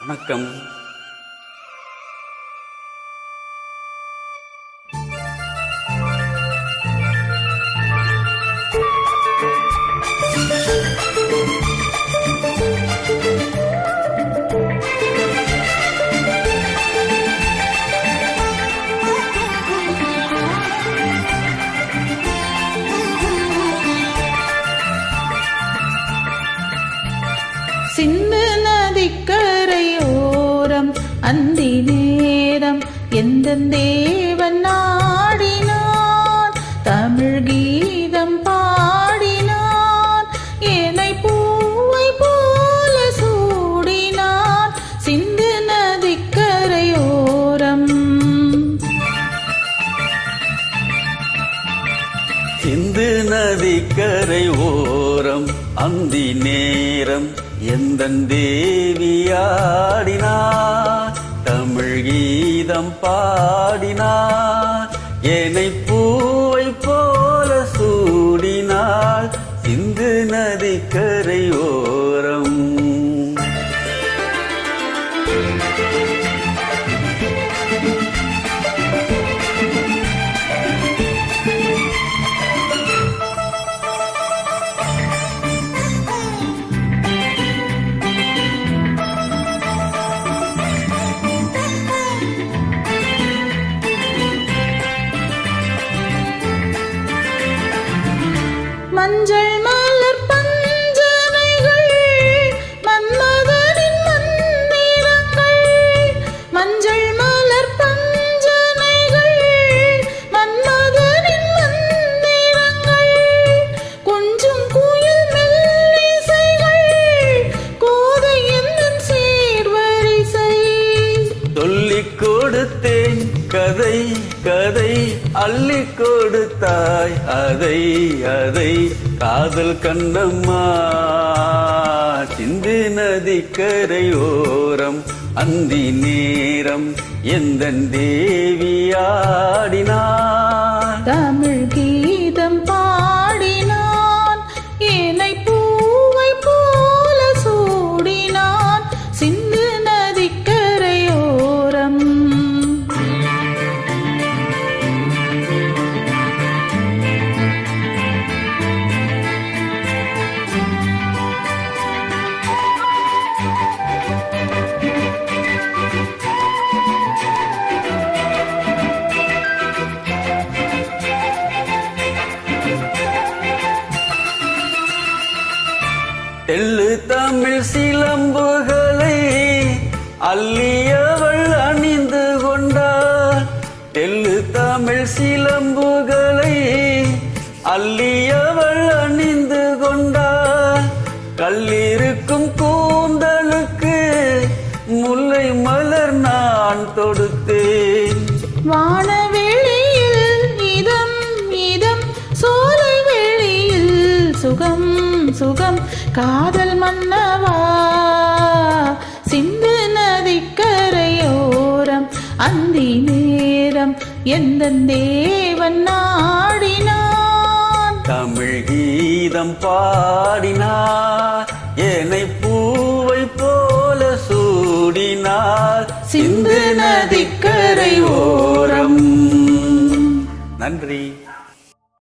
வணக்கம். சிந்து நதிக்கரையோரம் அந்தி நேரம் எந்த தேவன் நாடினான், தமிழ் கீதம் பாடினான், என்னை பூவை போல சூடினான். சிந்து நதிக்கரையோரம் சிந்து நதிக்கரை ஓரம் அந்தி நேரம் எந்தன் தேவியாடினார், தமிழ் கீதம் பாடினார், என்னை பூவை போல சூடினார். சிந்து நதிக்கரை ஓரம் மஞ்சள் மலர் பஞ்சனைகள் மன்மதனின் மந்திரங்கள், மஞ்சள் மலர் பஞ்சனைகள் மன்மதனின் மந்திரங்கள், கொஞ்சம் குயில் மெல்லிசைகள் கோதை என்னும் சீர்வரிசை. சொல்லிக் கொடுத்தேன் கதை கதை அள்ளிக் கொடுத்தாய் அதை அதை காதல் கண்ணம்மா. சிந்து நதிக்கரை ஓரம் அந்தி நேரம் எந்தன் தேவியாடினான், தமிழ் கீதம் பாடினான், என்னை பூவை போல சூடினான். சிந்து நதிக்கரையோரம் தெள்ளு தமிழ் சிலம்புகளை அள்ளியவள் அணிந்து கொண்டாள், தெள்ளு தமிழ் சிலம்புகளை அள்ளியவள் அணிந்து கொண்டாள். கல்லிருக்கும் கூந்தலுக்கு முல்லை மலர் நான் தொடுத்தேன், வானவெளியில் இதம் இதம் சோலை வெளியில் சுகம் சுகம் காதல் மன்னவா. சிந்து நதிக்கரையோரம் அந்தி நேரம் எந்த தேவன் நாடினான், தமிழ் கீதம் பாடினார், என்னை பூவை போல சூடினார். சிந்து நதிக்கரை ஓரம். நன்றி.